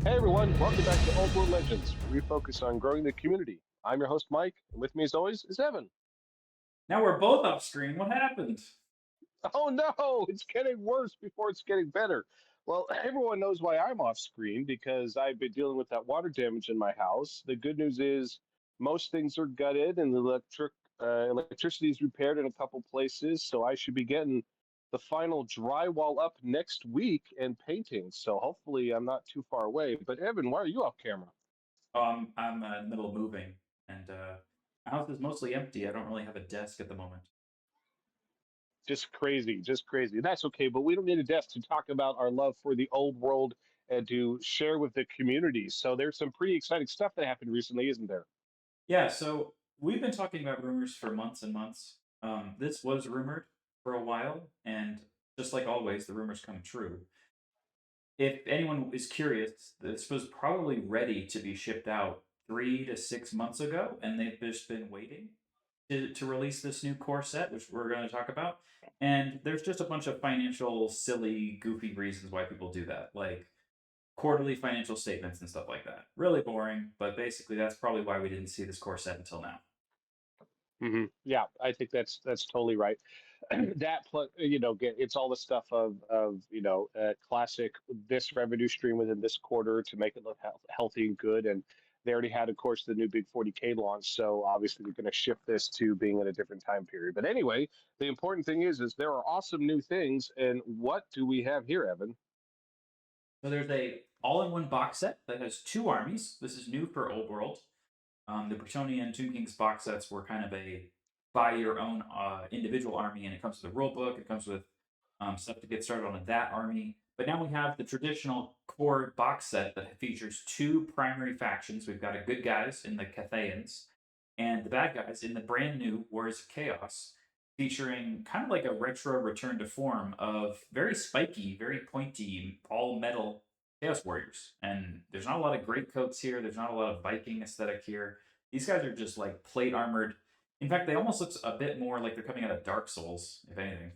Hey everyone, welcome back to Old World Legends, where we focus on growing the community. I'm your host Mike, and with me as always is Evan. Now we're both off screen. What happened? Oh no, it's getting worse before it's getting better. Well, everyone knows why I'm off screen because I've been dealing with that water damage in my house. The good news is most things are gutted and the electricity is repaired in a couple places, so I should be getting the final drywall up next week and painting. So hopefully I'm not too far away. But Evan, why are you off camera? I'm in the middle of moving, and my house is mostly empty. I don't really have a desk at the moment. Just crazy, just crazy. That's okay, but we don't need a desk to talk about our love for the old world and to share with the community. So there's some pretty exciting stuff that happened recently, isn't there? Yeah, so we've been talking about rumors for months and months. This was rumored for a while, and just like always, the rumors come true. If anyone is curious, this was probably ready to be shipped out 3 to 6 months ago, and they've just been waiting to release this new core set, which we're going to talk about. And there's just a bunch of financial, silly, goofy reasons why people do that, like quarterly financial statements and stuff like that. Really boring, but basically that's probably why we didn't see this core set until now. Yeah, I think that's totally right. That plus, it's all the stuff of classic this revenue stream within this quarter to make it look healthy and good. And they already had, of course, the new big 40K launch, so obviously they're going to shift this to being in a different time period. But anyway, the important thing is there are awesome new things, and what do we have here, Evan? So there's a all-in-one box set that has two armies. This is new for Old World. The Bretonian and Tomb Kings box sets were kind of a buy your own individual army, and it comes with a rule book. It comes with stuff to get started on that army. But now we have the traditional core box set that features two primary factions. We've got a good guys in the Cathayans and the bad guys in the brand new Wars of Chaos, featuring kind of like a retro return to form of very spiky, very pointy, all metal Chaos Warriors. And there's not a lot of great coats here. There's not a lot of Viking aesthetic here. These guys are just like plate armored. In fact, they almost look a bit more like they're coming out of Dark Souls, if anything.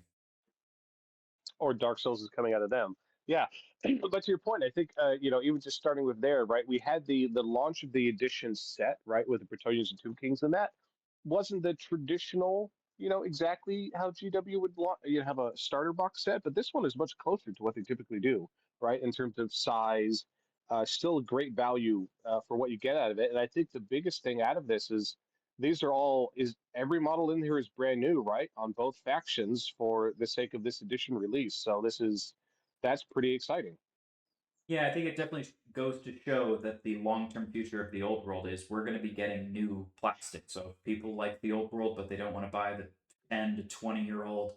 Or Dark Souls is coming out of them. Yeah, but to your point, I think even just starting with there, right? We had the launch of the edition set, right, with the Bretonians and Tomb Kings, and that wasn't the traditional, exactly how GW would have a starter box set, but this one is much closer to what they typically do, right, in terms of size. Still a great value for what you get out of it, and I think the biggest thing out of this is these are all is every model in here is brand new, right? On both factions for the sake of this edition release. So that's pretty exciting. Yeah, I think it definitely goes to show that the long-term future of the old world is we're going to be getting new plastic. So if people like the old world, but they don't want to buy the 10 to 20-year-old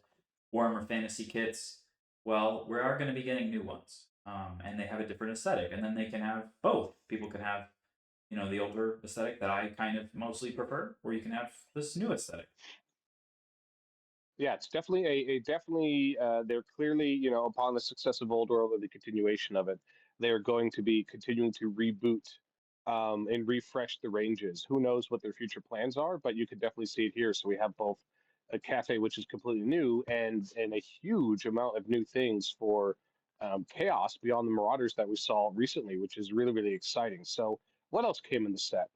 Warhammer fantasy kits, well, we are going to be getting new ones. And they have a different aesthetic. And then they can have both. People can have, the older aesthetic that I kind of mostly prefer, or you can have this new aesthetic. Yeah, it's definitely a definitely they're clearly, upon the success of Old World and the continuation of it, they're going to be continuing to reboot and refresh the ranges. Who knows what their future plans are, but you can definitely see it here. So we have both a cafe, which is completely new, and a huge amount of new things for Chaos beyond the Marauders that we saw recently, which is really, really exciting. So what else came in the set?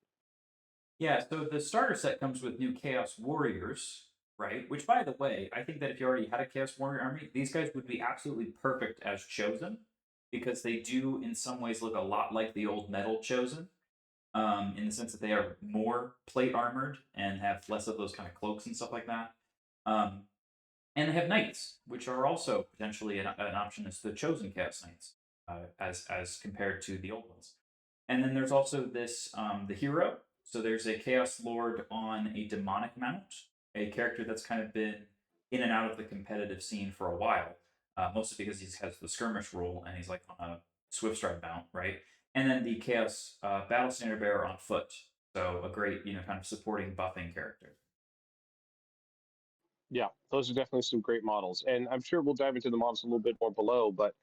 Yeah, so the starter set comes with new Chaos Warriors, right? Which, by the way, I think that if you already had a Chaos Warrior army, these guys would be absolutely perfect as Chosen, because they do, in some ways, look a lot like the old Metal Chosen, in the sense that they are more plate armored and have less of those kind of cloaks and stuff like that. Um, and they have Knights, which are also potentially an option as the Chosen Chaos Knights, as compared to the old ones. And then there's also this the hero. So there's a Chaos Lord on a demonic mount, a character that's kind of been in and out of the competitive scene for a while, mostly because he has the skirmish rule and he's like on a Swift Stride mount, right? And then the Chaos Battle Standard Bearer on foot. So a great, kind of supporting buffing character. Yeah, those are definitely some great models, and I'm sure we'll dive into the models a little bit more below. But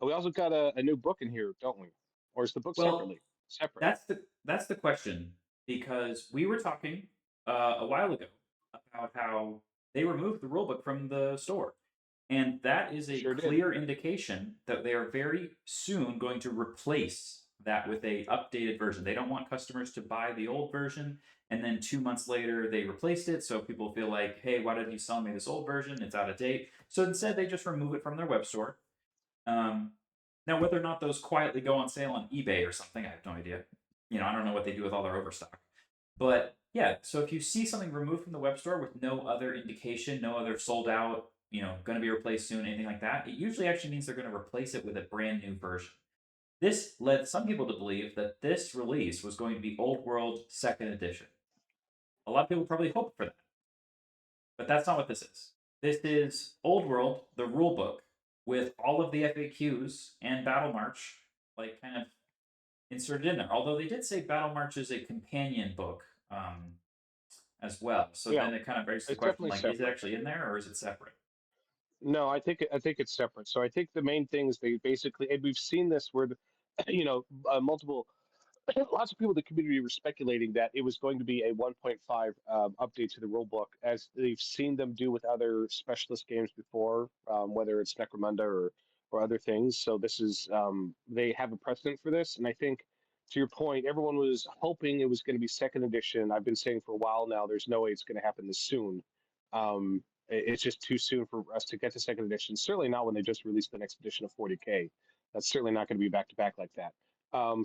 we also got a new book in here, don't we? Or is the book Well, separately? Separate. that's the question because we were talking a while ago about how they removed the rulebook from the store, and that is a Sure did. clear indication that they are very soon going to replace that with a updated version. They don't want customers to buy the old version and then 2 months later they replaced it, so people feel like, hey, why did you sell me this old version? It's out of date. So instead, they just remove it from their web store. Um, Now, whether or not those quietly go on sale on eBay or something, I have no idea. I don't know what they do with all their overstock. But yeah, so if you see something removed from the web store with no other indication, no other sold out, going to be replaced soon, anything like that, it usually actually means they're going to replace it with a brand new version. This led some people to believe that this release was going to be Old World Second Edition. A lot of people probably hoped for that, but that's not what this is. This is Old World, the Rulebook, with all of the FAQs and Battle March, like kind of inserted in there. Although they did say Battle March is a companion book as well. So Yeah, then it kind of raises the it's question: definitely like, is it separate. actually in there or is it separate? No, I think it's separate. So I think the main thing is they basically, and we've seen this where, multiple lots of people in the community were speculating that it was going to be a 1.5 update to the rule book, as they've seen them do with other specialist games before, whether it's Necromunda or other things. So this is they have a precedent for this, and I think to your point, everyone was hoping it was going to be second edition. I've been saying for a while now, there's no way it's going to happen this soon. It's just too soon for us to get to second edition. Certainly not when they just released the next edition of 40K. That's certainly not going to be back to back like that.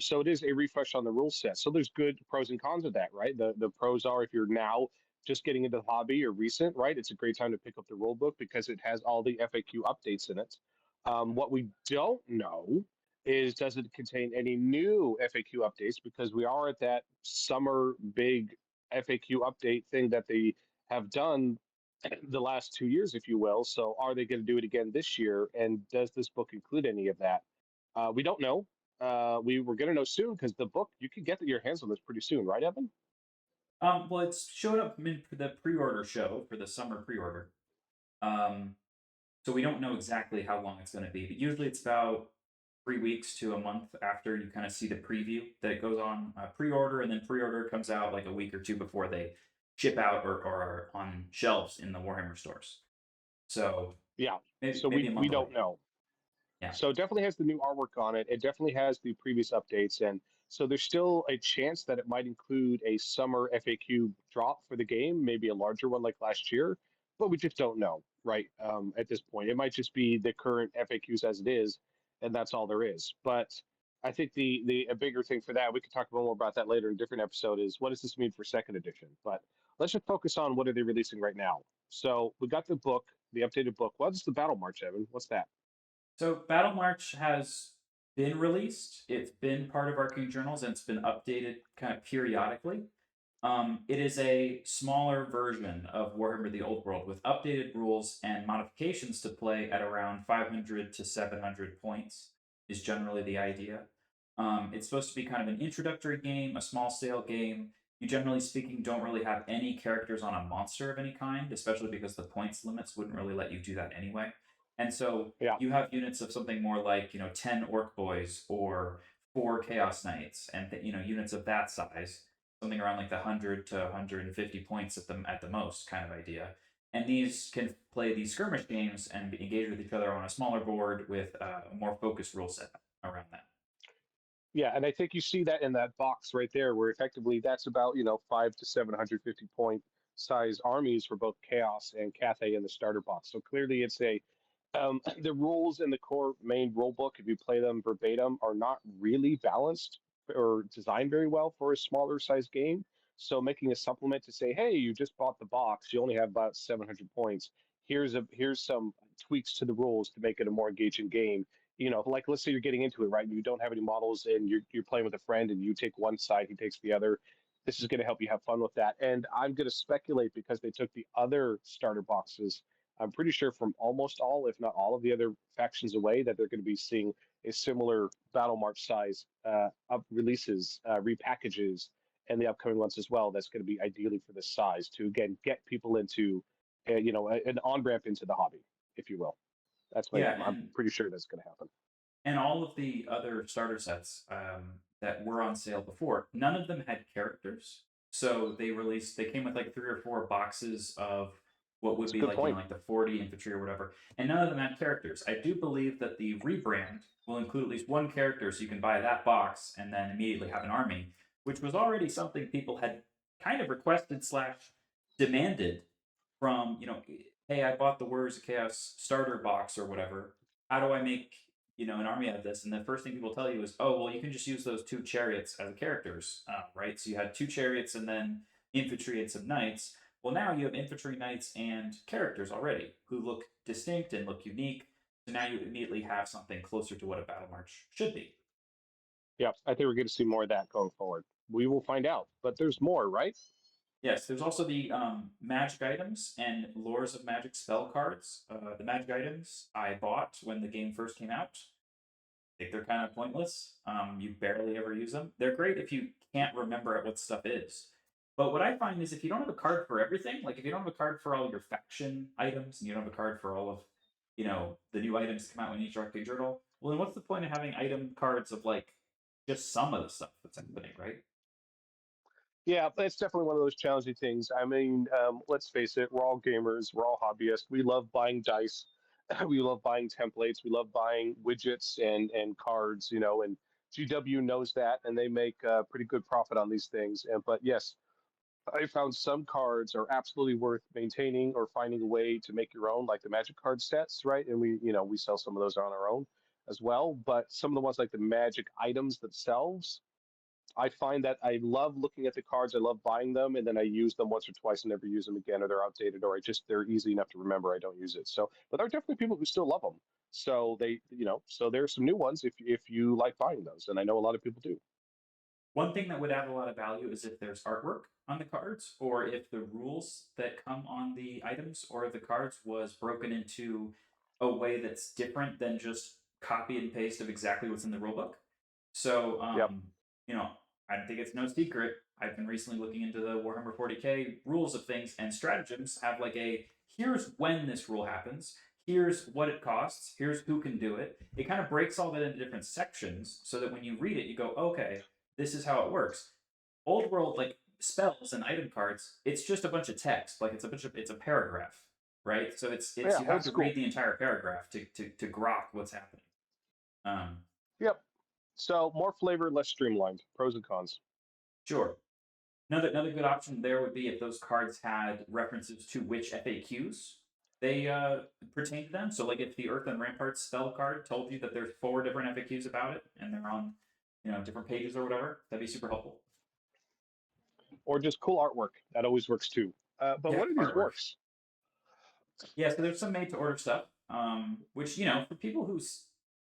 So it is a refresh on the rule set. So there's good pros and cons of that, right? The pros are if you're now just getting into the hobby or recent, right? It's a great time to pick up the rule book because it has all the FAQ updates in it. What we don't know is does it contain any new FAQ updates because we are at that summer big FAQ update thing that they have done the last 2 years, if you will. So are they going to do it again this year? And does this book include any of that? We don't know. We were going to know soon because the book, you can get your hands on this pretty soon, right, Evan? Well, it's showed up in the pre-order show for the summer pre-order. Um, so we don't know exactly how long it's going to be, but usually it's about 3 weeks to a month after you kind of see the preview that it goes on pre-order, and then pre-order comes out like a week or two before they ship out or are on shelves in the Warhammer stores. So Yeah. maybe So maybe a we month away. don't know. Yeah. So it definitely has the new artwork on it. It definitely has the previous updates, and so there's still a chance that it might include a summer FAQ drop for the game, maybe a larger one like last year, but we just don't know, right? At this point, it might just be the current FAQs as it is, and that's all there is. But I think the a bigger thing for that, we could talk more about that later in a different episode, is what does this mean for second edition? But let's just focus on what are they releasing right now. So we got the book, the updated book. What's the Battle March, Evan? What's that? So Battle March has been released. It's been part of Arcane Journals and it's been updated kind of periodically. It is a smaller version of Warhammer the Old World with updated rules and modifications to play at around 500 to 700 points, is generally the idea. It's supposed to be kind of an introductory game, a small scale game. You, generally speaking, don't really have any characters on a monster of any kind, especially because the points limits wouldn't really let you do that anyway. And so Yeah. you have units of something more like 10 Orc Boys or 4 Chaos Knights, and units of that size, something around like the 100 to 150 points at the most kind of idea. And these can play these skirmish games and engage with each other on a smaller board with a more focused rule set around that. Yeah, and I think you see that in that box right there, where effectively that's about 5 to 750 point size armies for both Chaos and Cathay in the starter box. So clearly, it's a the rules in the core main rule book, if you play them verbatim, are not really balanced or designed very well for a smaller size game. So making a supplement to say, hey, you just bought the box, you only have about 700 points. Here's some tweaks to the rules to make it a more engaging game. Like let's say you're getting into it, right? And you don't have any models, and you're playing with a friend, and you take one side, he takes the other. This is going to help you have fun with that. And I'm going to speculate because they took the other starter boxes. I'm pretty sure from almost all, if not all, of the other factions away, that they're going to be seeing a similar Battle March size up releases, repackages, and the upcoming ones as well. That's going to be ideally for this size to again get people into, an on ramp into the hobby, if you will. That's my. Yeah, I'm pretty sure that's going to happen. and all of the other starter sets that were on sale before, none of them had characters. So they came with like 3 or 4 boxes of what would That's a be good like point. like the 40 infantry or whatever, and none of them had characters. I do believe that the rebrand will include at least one character, so you can buy that box and then immediately have an army, which was already something people had kind of requested slash demanded from, hey, I bought the Warriors of Chaos starter box or whatever. How do I make, an army out of this? And the first thing people tell you is, oh, well, you can just use those two chariots as characters, right? So you had two chariots and then infantry and some knights. Well, now you have infantry, knights, and characters already who look distinct and look unique. So now you immediately have something closer to what a battle march should be. Yeah, I think we're going to see more of that going forward. We will find out, but there's more, right? Yes, there's also the magic items and lores of magic spell cards. The magic items I bought when the game first came out. I think they're kind of pointless. You barely ever use them. They're great if you can't remember what stuff is. But what I find is if you don't have a card for everything, like if you don't have a card for all your faction items and you don't have a card for all of, the new items that come out in each Arcade Journal, well, then what's the point of having item cards of like just some of the stuff that's happening, right? Yeah, it's definitely one of those challenging things. I mean, let's face it, we're all gamers, we're all hobbyists. We love buying dice, we love buying templates, we love buying widgets and cards, and GW knows that, and they make pretty good profit on these things. And but yes, I found some cards are absolutely worth maintaining or finding a way to make your own, like the Magic card sets, right? And we sell some of those on our own as well. But some of the ones like the Magic items themselves, I find that I love looking at the cards. I love buying them, and then I use them once or twice and never use them again, or they're outdated, or they're easy enough to remember. I don't use it. So, but there are definitely people who still love them. So so there's some new ones if you like buying those, and I know a lot of people do. One thing that would add a lot of value is if there's artwork on the cards, or if the rules that come on the items or the cards was broken into a way that's different than just copy and paste of exactly what's in the rulebook. So, Yep. I think it's no secret. I've been recently looking into the Warhammer 40k rules of things, and stratagems have like a here's when this rule happens, here's what it costs, here's who can do it. It kind of breaks all that into different sections so that when you read it, you go, okay, this is how it works. Old world like spells and item cards, it's just a bunch of text. Like it's a paragraph, right? So it's Yeah, you have old to school. read the entire paragraph to grok what's happening. Um, Yep. So more flavor, less streamlined. Pros and cons. sure. Another good option there would be if those cards had references to which FAQs they pertain to them. So like if the Earth and Ramparts spell card told you that there's 4 different FAQs about it and they're on different pages or whatever, that'd be super helpful. Or just cool artwork. That always works too. But Yeah, what are these artwork. orcs? Yeah, so there's some made to order stuff, which for people who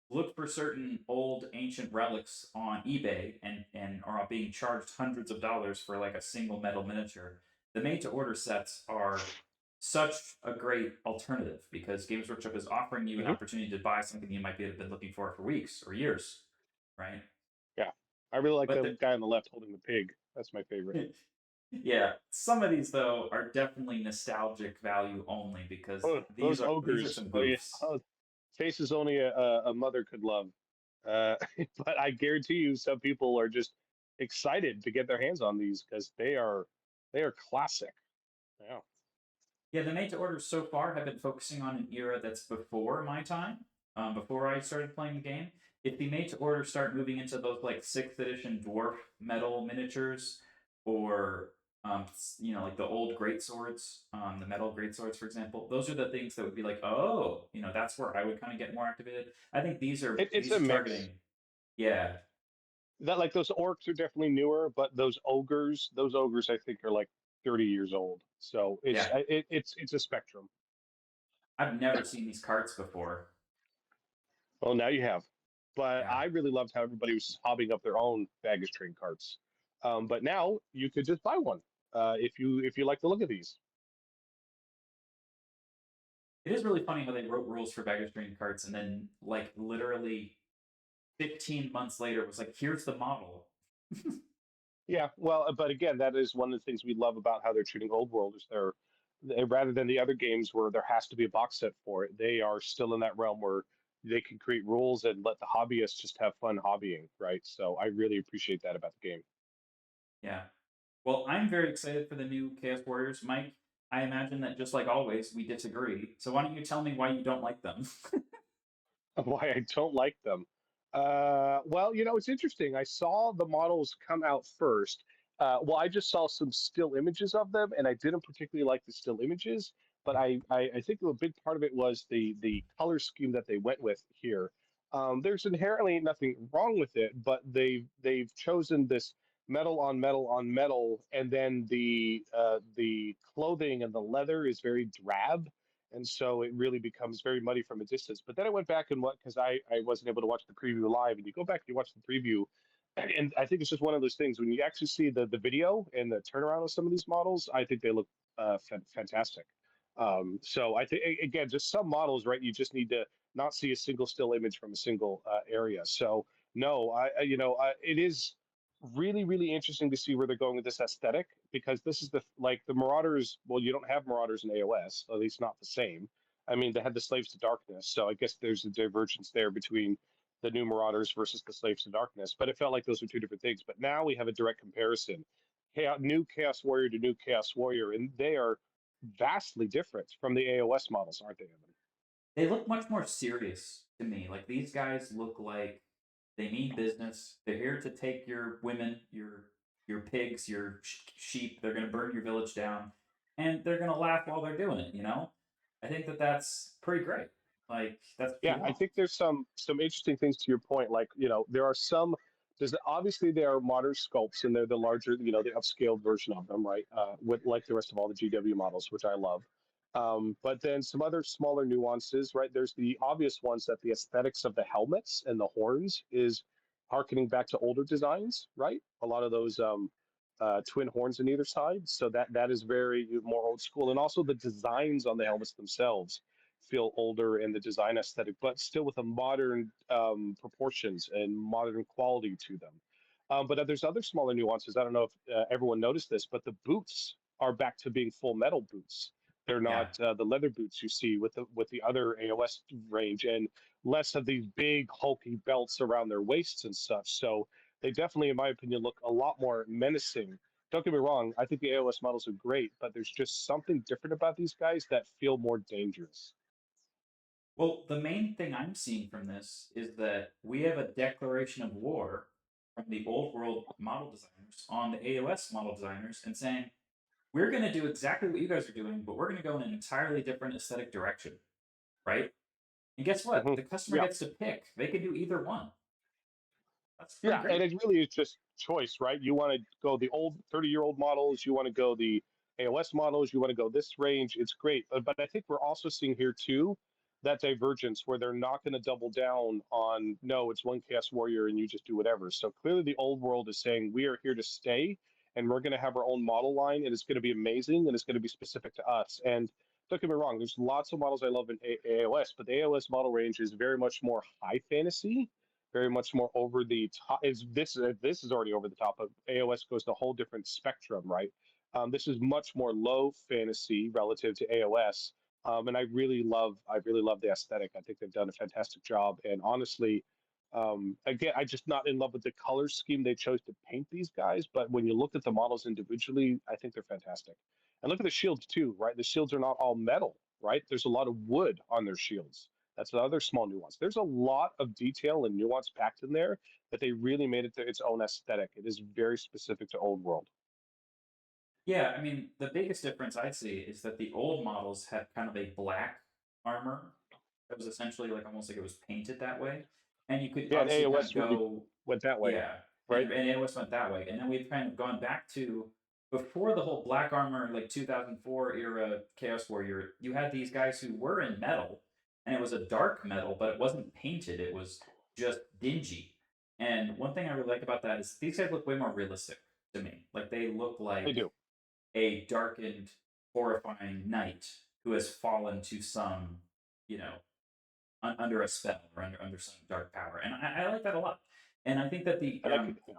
look for certain old ancient relics on eBay and are being charged hundreds of dollars for like a single metal miniature, the made to order sets are such a great alternative because Games Workshop is offering you an Hmm. opportunity to buy something you might be have been looking for weeks or years, right? Yeah. I really like But the guy on the left holding the pig. That's my favorite. yeah, some of these though are definitely nostalgic value only because Oh, these those are ogres. some Oh, yeah. goofs. Oh, faces only a mother could love. Uh, but I guarantee you, some people are just excited to get their hands on these because they are classic. Yeah. Yeah, the made to orders so far have been focusing on an era that's before my time, before I started playing the game. If the made to order start moving into those like 6th edition dwarf metal miniatures, or like the old great swords, the metal great swords, for example, those are the things that would be like, oh, that's where I would kind of get more activated. I think these are It's these a are mix. targeting, yeah, That like those orcs are definitely newer, but those ogres, I think are like 30 years old. So yeah. it's a spectrum. I've never seen these carts before. Well, now you have. But Yeah. I really loved how everybody was just hobbing up their own baggage train carts. But now you could just buy one if you like the look of these. It is really funny how they wrote rules for baggage train carts and then, like, literally 15 months later, it was like, here's the model. Yeah, well, but again, that is one of the things we love about how they're treating Old World is rather than the other games where there has to be a box set for it, they are still in that realm where they can create rules and let the hobbyists just have fun hobbying, right? So I really appreciate that about the game. Yeah. Well, I'm very excited for the new Chaos Warriors. Mike, I imagine that just like always, we disagree. So why don't you tell me why you don't like them? Why I don't like them. Well, it's interesting. I saw the models come out first. Well, I just saw some still images of them, and I didn't particularly like the still images. But I think a big part of it was the color scheme that they went with here. There's inherently nothing wrong with it, but they've chosen this metal on metal on metal, and then the clothing and the leather is very drab, and so it really becomes very muddy from a distance. But then I went back and what because I wasn't able to watch the preview live, and you go back and you watch the preview, and I think it's just one of those things when you actually see the video and the turnaround of some of these models, I think they look fantastic. So I think again, just some models, right? You just need to not see a single still image from a single area. So no, it is really interesting to see where they're going with this aesthetic because this is the Marauders. Well, you don't have Marauders in AOS, at least not the same. I mean, they had the Slaves to Darkness, so I guess there's a divergence there between the new Marauders versus the Slaves to Darkness. But it felt like those were two different things. But now we have a direct comparison: new Chaos Warrior to new Chaos Warrior, and they are vastly different from the AOS models, aren't they, Evan? They look much more serious to me. Like these guys look like they mean business. They're here to take your women, your pigs, your sheep. They're going to burn your village down, and they're going to laugh while they're doing it. I think that that's pretty great. Like that's what Yeah, you I want. think there's some interesting things to your point. Like, there are some. There's obviously there are modern sculpts, and they're the larger, the upscaled version of them, right? With like the rest of all the GW models, which I love. But then some other smaller nuances, right? There's the obvious ones that the aesthetics of the helmets and the horns is harkening back to older designs, right? A lot of those twin horns on either side, so that is very more old school, and also the designs on the helmets themselves feel older in the design aesthetic, but still with a modern proportions and modern quality to them. But there's other smaller nuances. I don't know if everyone noticed this, but the boots are back to being full metal boots. They're Yeah. not the leather boots you see with the other AOS range, and less of these big hulky belts around their waists and such. So they definitely, in my opinion, look a lot more menacing. Don't get me wrong, I think the AOS models are great, but there's just something different about these guys that feel more dangerous. Well, the main thing I'm seeing from this is that we have a declaration of war from the old world model designers on the AOS model designers and saying, we're going to do exactly what you guys are doing, but we're going to go in an entirely different aesthetic direction, right? And guess what? Hmm. The customer Yeah. gets to pick. They can do either one. That's pretty Yeah, and great. it really is just choice, right? You want to go the old 30-year-old models, you want to go the AOS models, you want to go this range. It's great. But I think we're also seeing here too that divergence where they're not going to double down on no, it's one Chaos Warrior and you just do whatever. So clearly the old world is saying we are here to stay and we're going to have our own model line and it's going to be amazing and it's going to be specific to us. And don't get me wrong, there's lots of models I love in AOS, but the AOS model range is very much more high fantasy, very much more over the top. This is already over the top. Of AOS goes to a whole different spectrum, right? This is much more low fantasy relative to AOS, and I really love the aesthetic. I think they've done a fantastic job. And honestly, again, I just not in love with the color scheme they chose to paint these guys. But when you look at the models individually, I think they're fantastic. And look at the shields too, right? The shields are not all metal, right? There's a lot of wood on their shields. That's another small nuance. There's a lot of detail and nuance packed in there that they really made it to its own aesthetic. It is very specific to Old World. Yeah, I mean, the biggest difference I see is that the old models had kind of a black armor that was essentially like almost like it was painted that way. And you could Yeah, and obviously kind of AOS really go, went that way, yeah, right? and it always went that way. And then we've kind of gone back to before the whole black armor, like 2004 era Chaos Warrior, you had these guys who were in metal, and it was a dark metal, but it wasn't painted, it was just dingy. And one thing I really like about that is these guys look way more realistic to me. Like they look They like do. a darkened, horrifying knight who has fallen to some, you know, under a spell or under some dark power, and I like that a lot. And I think that the And I could, yeah,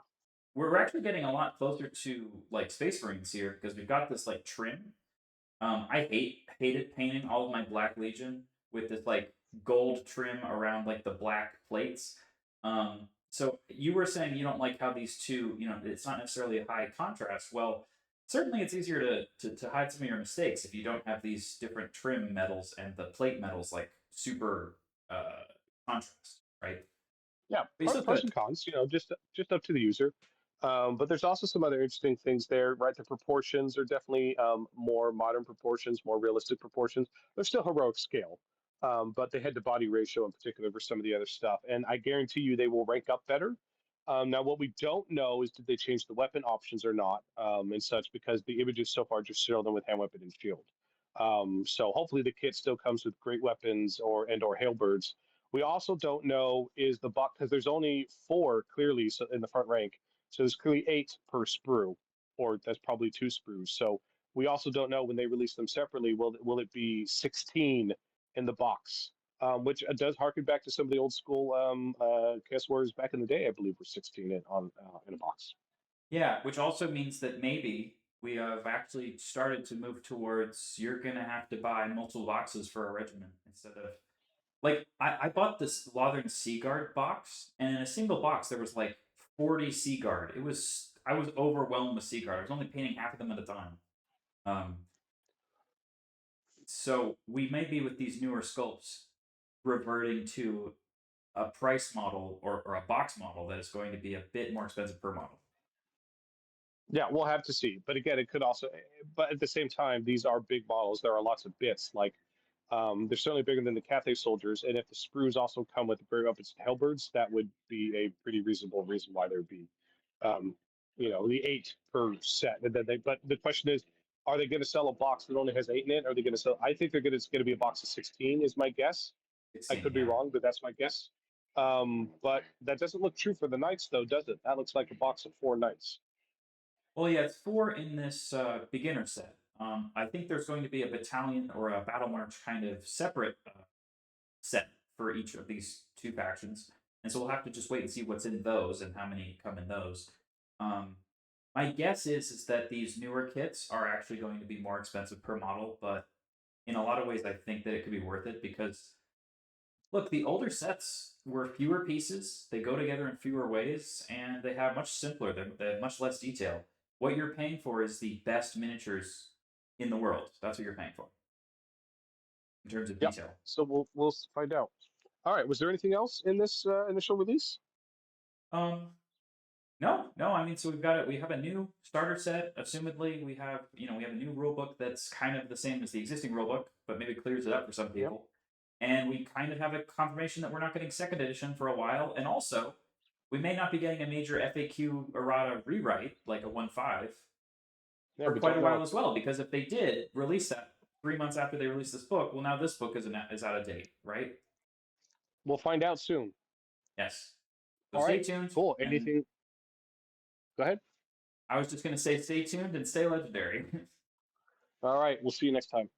we're actually getting a lot closer to like Space Marines here because we've got this like trim. I hated painting all of my Black Legion with this like gold trim around like the black plates. So you were saying you don't like how these two, it's not necessarily a high contrast. Well, certainly it's easier to hide some of your mistakes if you don't have these different trim metals and the plate metals like super contrast, right? Yeah, But he still pros could. and cons, just up to the user. But there's also some other interesting things there, right? The proportions are definitely more modern proportions, more realistic proportions. They're still heroic scale, but the head to body ratio in particular for some of the other stuff. And I guarantee you they will rank up better. Now, what we don't know is did they change the weapon options or not, and such, because the images so far just show them with hand weapon and shield. So hopefully the kit still comes with great weapons or halberds. We also don't know is the buck because there's only four clearly in the front rank, so there's clearly eight per sprue, or that's probably two sprues. So we also don't know when they release them separately. Will it be 16 in the box? Which does harken back to some of the old school Chaos Warriors back in the day. I believe were 16 in a box. Yeah, which also means that maybe we have actually started to move towards you're gonna have to buy multiple boxes for a regiment instead of like I bought this Lothern Seaguard box, and in a single box there was like 40 Seaguard. I was overwhelmed with Seaguard. I was only painting half of them at a time. Um, so we may be with these newer sculpts reverting to a price model or a box model that is going to be a bit more expensive per model. Yeah, we'll have to see. But again, it could also, but at the same time, these are big models. There are lots of bits. Like, they're certainly bigger than the Cathay soldiers. And if the sprues also come with very open halberds, that would be a pretty reasonable reason why there'd be, um, the eight per set. And then but the question is, are they going to sell a box that only has eight in it? Are they going to sell? I think it's going to be a box of 16, is my guess. I 16, could be yeah. wrong, but that's my guess. But that doesn't look true for the knights, though, does it? That looks like a box of four knights. Well, yeah, it's four in this beginner set. I think there's going to be a battalion or a battle march kind of separate set for each of these two factions, and so we'll have to just wait and see what's in those and how many come in those. Um, my guess is that these newer kits are actually going to be more expensive per model, but in a lot of ways, I think that it could be worth it because look, the older sets were fewer pieces, they go together in fewer ways, and they have much simpler, they have much less detail. What you're paying for is the best miniatures in the world. That's what you're paying for in terms of Yep. detail. So we'll find out. All right. Was there anything else in this initial release? Um, no, no. I mean, so we've got it. We have a new starter set. Assumedly, we have we have a new rule book that's kind of the same as the existing rule book, but maybe clears it up for some Yep. people. And we kind of have a confirmation that we're not getting second edition for a while, and also we may not be getting a major FAQ errata rewrite like a 1.5 Yeah, for we quite don't a while know. as well. Because if they did release that 3 months after they released this book, well, now this book is out of date, right? We'll find out soon. Yes. So All stay right. tuned. Cool. And Anything? Go ahead. I was just going to say, stay tuned and stay legendary. All right. We'll see you next time.